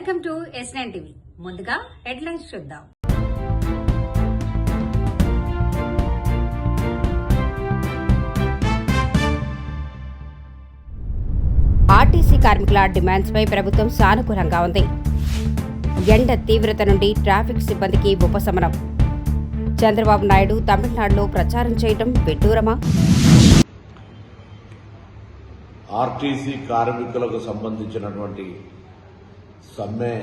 Welcome to S9 TV. ముందుగా headlines చూద్దాం. RTC కార్మికుల డిమాండ్స్ పై ప్రభుత్వం సానుకూలంగా ఉంది. ఎండ తీవ్రత నుండి ట్రాఫిక్ సిబ్బందికి ఉపశమనం. చంద్రబాబు నాయుడు తమిళనాడులో ప్రచారం చేయడం విడ్డూరమా? ఆర్టీసీ కార్మికులకు సంబంధించినటువంటి సమ్మె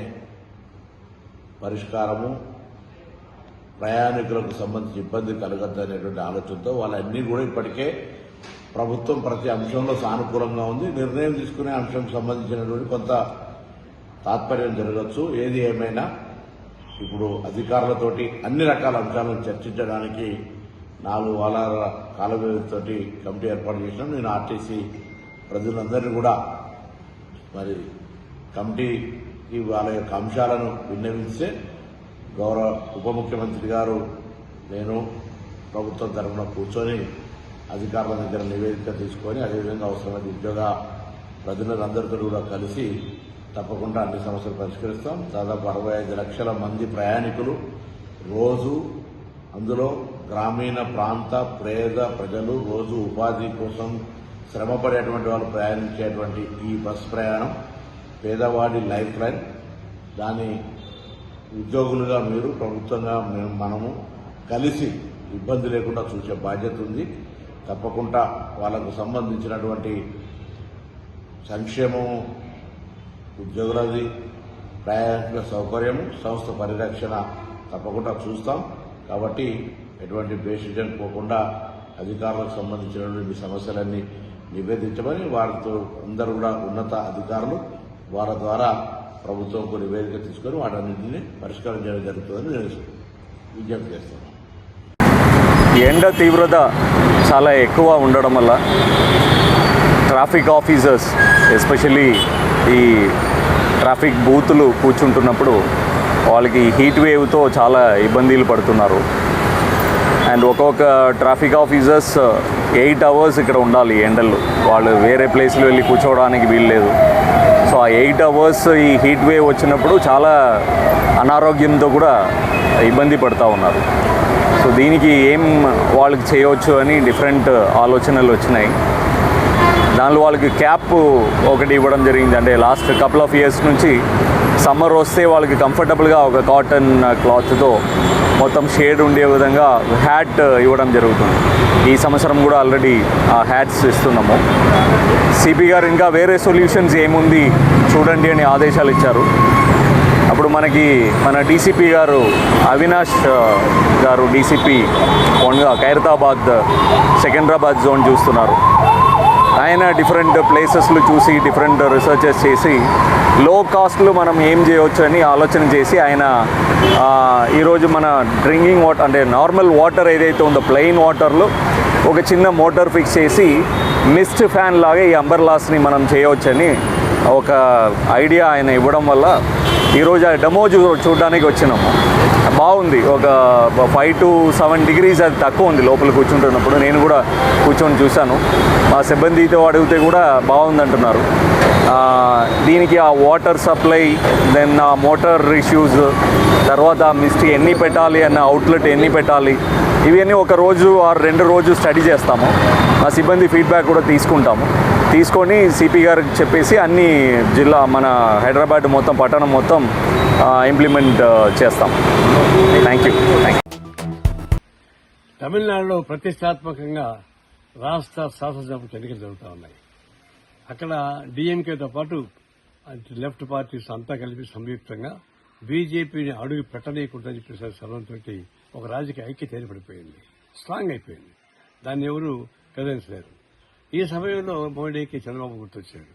పరిష్కారము, ప్రయాణికులకు సంబంధించి ఇబ్బంది కలగద్దనేటువంటి ఆలోచనతో వాళ్ళన్నీ కూడా ఇప్పటికే ప్రభుత్వం ప్రతి అంశంలో సానుకూలంగా ఉంది. నిర్ణయం తీసుకునే అంశంకు సంబంధించినటువంటి కొంత తాత్పర్యం జరగచ్చు. ఏది ఏమైనా ఇప్పుడు అధికారులతోటి అన్ని రకాల అంశాలను చర్చించడానికి 4 వారాల కాల వ్యవధితోటి కమిటీ ఏర్పాటు చేసినాం. నేను ఆర్టీసీ ప్రజలందరినీ కూడా మరి కమిటీకి వాళ్ళ యొక్క అంశాలను విన్నవిస్తే గౌరవ ఉప ముఖ్యమంత్రి గారు నేను ప్రభుత్వం తరఫున కూర్చొని అధికారుల దగ్గర నివేదిక తీసుకొని అదేవిధంగా అవసరమైన ఉద్యోగ ప్రతినిధులందరితో కూడా కలిసి తప్పకుండా అన్ని సమస్యలు పరిష్కరిస్తాం. దాదాపు 65 లక్షల మంది ప్రయాణికులు రోజు, అందులో గ్రామీణ ప్రాంత పేద ప్రజలు రోజు ఉపాధి కోసం శ్రమపడేటువంటి వాళ్ళు ప్రయాణించేటువంటి ఈ బస్ ప్రయాణం పేదవాడి లైఫ్ లైన్. దాని ఉద్యోగులుగా మీరు, ప్రభుత్వంగా మనము కలిసి ఇబ్బంది లేకుండా చూసే బాధ్యత ఉంది. తప్పకుండా వాళ్ళకు సంబంధించినటువంటి సంక్షేమము, ఉద్యోగులది, ప్రయాణికుల సౌకర్యము, సంస్థ పరిరక్షణ తప్పకుండా చూస్తాం. కాబట్టి ఎటువంటి బేసిజన్ పోకుండా అధికారులకు సంబంధించినటువంటి సమస్యలన్నీ నివేదించమని వారితో అందరూ కూడా ఉన్నత అధికారులు వారి ద్వారా ప్రభుత్వంకు నివేదిక తీసుకొని వాటన్నింటినీ పరిష్కారం చేయడం జరుగుతుందని నేను విజ్ఞప్తి చేస్తున్నాను. ఎండ తీవ్రత చాలా ఎక్కువ ఉండడం వల్ల ట్రాఫిక్ ఆఫీసర్స్ ఎస్పెషల్లీ ఈ ట్రాఫిక్ బూతులు కూర్చుంటున్నప్పుడు వాళ్ళకి హీట్ వేవ్తో చాలా ఇబ్బందులు పడుతున్నారు. అండ్ ఒక్కొక్క ట్రాఫిక్ ఆఫీసర్స్ 8 అవర్స్ ఇక్కడ ఉండాలి ఎండల్లో. వాళ్ళు వేరే ప్లేస్లో వెళ్ళి కూర్చోవడానికి వీల్లేదు. సో ఆ 8 అవర్స్ ఈ హీట్ వేవ్ వచ్చినప్పుడు చాలా అనారోగ్యంతో కూడా ఇబ్బంది పడుతూ ఉన్నారు. సో దీనికి ఏం వాళ్ళకి చేయవచ్చు అని డిఫరెంట్ ఆలోచనలు వచ్చినాయి. దానిలో వాళ్ళకి క్యాప్ ఒకటి ఇవ్వడం జరిగింది. అంటే లాస్ట్ కపుల్ ఆఫ్ ఇయర్స్ నుంచి సమ్మర్ వస్తే వాళ్ళకి కంఫర్టబుల్గా ఒక కాటన్ క్లాత్తో మొత్తం షేడ్ ఉండే విధంగా హ్యాట్ ఇవ్వడం జరుగుతుంది. ఈ సంవత్సరం కూడా ఆల్రెడీ ఆ హ్యాట్స్ ఇస్తున్నాము. సిపి గారు ఇంకా వేరే సొల్యూషన్స్ ఏముంది చూడండి అని ఆదేశాలు ఇచ్చారు. అప్పుడు మన డీసీపీ గారు అవినాష్ గారు డీసీపీ ఖైరతాబాద్, సికింద్రాబాద్ జోన్ చూస్తున్నారు. ఆయన డిఫరెంట్ ప్లేసెస్లు చూసి డిఫరెంట్ రీసెర్చెస్ చేసి లో కాస్ట్లో మనం ఏం చేయవచ్చు అని ఆలోచన చేసి ఆయన ఈరోజు మన డ్రింకింగ్ వాటర్ అంటే నార్మల్ వాటర్ ఏదైతే ఉందో ప్లెయిన్ వాటర్లో ఒక చిన్న మోటార్ ఫిక్స్ చేసి మిస్ట్ ఫ్యాన్ లాగా ఈ అంబర్లాస్ని మనం చేయవచ్చని ఒక ఐడియా ఆయన ఇవ్వడం వల్ల ఈరోజు ఆ డెమో చూడడానికి వచ్చినాము. బాగుంది. ఒక 5 to 7 degrees అది తక్కువ ఉంది లోపల కూర్చుంటున్నప్పుడు. నేను కూడా కూర్చొని చూశాను. మా సిబ్బందితో అడిగితే కూడా బాగుందంటున్నారు. దీనికి ఆ వాటర్ సప్లై, దెన్ ఆ మోటార్ ఇష్యూస్, తర్వాత మిస్ట్ ఎన్ని పెట్టాలి అన్న అవుట్లెట్ ఎన్ని పెట్టాలి, ఇవన్నీ ఒక రోజు ఆర్ 2 రోజు స్టడీ చేస్తాము. మా సిబ్బంది ఫీడ్బ్యాక్ కూడా తీసుకొని సిపి గారికి చెప్పేసి అన్ని జిల్లా మన హైదరాబాద్ మొత్తం పట్టణం మొత్తం ఇంప్లిమెంట్ చేస్తాం. Thank you. తమిళనాడులో ప్రతిష్టాత్మకంగా రాష్ట్ర శాసనసభ ఎన్నికలు జరుగుతూ ఉన్నాయి. అక్కడ డిఎంకేతో పాటు లెఫ్ట్ పార్టీస్ అంతా కలిపి సంయుక్తంగా బీజేపీని అడుగు పెట్టనీయకుండా చెప్పేసి సర్వంతో ఒక రాజకీయ ఐక్యత ఏర్పడిపోయింది, స్ట్రాంగ్ అయిపోయింది. దాన్ని ఎవరు కదిలించలేరు. ఈ సమయంలో మోడీకి చంద్రబాబు గుర్తొచ్చాడు.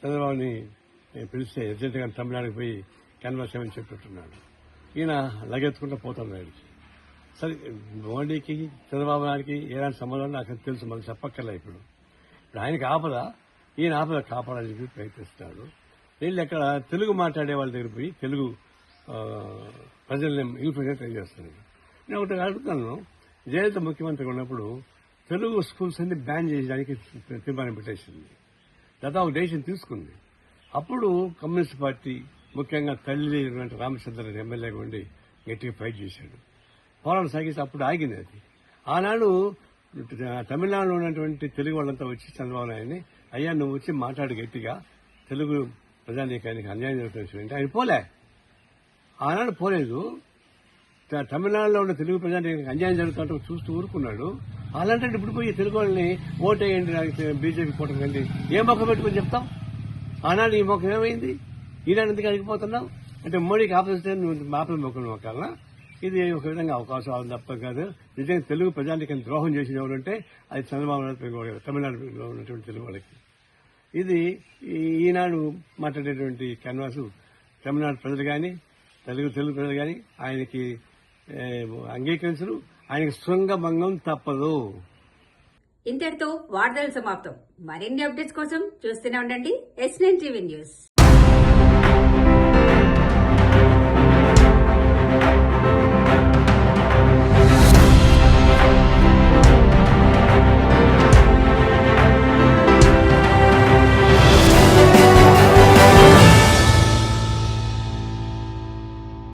చంద్రబాబుని పిలిస్తే అర్జెంటుగా తమిళనాడుకి పోయి క్యాన్వాస్ చేయమని చెప్పినట్టున్నాడు. ఈయన లగెత్తుకుంటూ పోతాడు ఆయనకి. సరే, మోడీకి చంద్రబాబు నాయుడికి ఎలాంటి సంబంధం నాకు తెలుసు, మనకు చెప్పక్కర్లే. ఇప్పుడు ఆయనకి ఆపద, ఈయన ఆపద కాపాడని చెప్పి ప్రయత్నిస్తున్నాడు. వీళ్ళు ఎక్కడ తెలుగు మాట్లాడే వాళ్ళ దగ్గర పోయి తెలుగు ప్రజల్ని ఇన్ఫ్లుయెన్స్ ట్రై చేస్తున్నాడు. నేను ఒకటి అడుగుతున్నాను, జయలలిత ముఖ్యమంత్రి ఉన్నప్పుడు తెలుగు స్కూల్స్ అన్ని బ్యాన్ చేయడానికి తీర్మానం పెట్టేసింది. దాదాపు డెసిషన్ తీసుకుంది. అప్పుడు కమ్యూనిస్ట్ పార్టీ ముఖ్యంగా తల్లి రామచంద్ర ఎమ్మెల్యేగా ఉండి గట్టిగా ఫైట్ చేశాడు. పోరాటం సాగిస్తే అప్పుడు ఆగింది అది. ఆనాడు తమిళనాడులో ఉన్నటువంటి తెలుగు వాళ్ళంతా వచ్చి చంద్రబాబు నాయుడిని, అయ్యా నువ్వు వచ్చి మాట్లాడు గట్టిగా, తెలుగు ప్రజానీకానికి అన్యాయం జరుగుతుంది. ఆయన పోలే, ఆనాడు పోలేదు. తమిళనాడులో ఉన్న తెలుగు ప్రజానీకానికి అన్యాయం జరుగుతుంటే చూస్తూ ఊరుకున్నాడు. అలాంటి ఇప్పుడు పోయి తెలుగు వాళ్ళని ఓటేయండి బీజేపీ కూటమి ఏం మొక్క పెట్టుకుని చెప్తాం? ఆనాడు ఈ మొక్క ఏమైంది? ఈనాడు ఎందుకు అడిగిపోతున్నావు అంటే మోడీకి ఆపోజిట్ నువ్వు మాపల మొక్కలు మొక్కాలనా? ఇది ఒక విధంగా అవకాశం తప్ప కాదు. నిజంగా తెలుగు ప్రజానికి ద్రోహం చేసిన ఎవరంటే అది చంద్రబాబు నాయుడు తమిళనాడులో ఉన్నటువంటి తెలుగు వాళ్ళకి. ఇది ఈనాడు మాట్లాడేటువంటి క్యాన్వాసు తమిళనాడు ప్రజలు కానీ తెలుగు ప్రజలు కానీ ఆయనకి అంగీకరించరు. ఆయనకి శృంగభంగం తప్పదు. ఇంతటితో వార్తలు సమాప్తం. మరిన్ని అప్డేట్స్ కోసం చూస్తూనే ఉండండి S9 TV న్యూస్.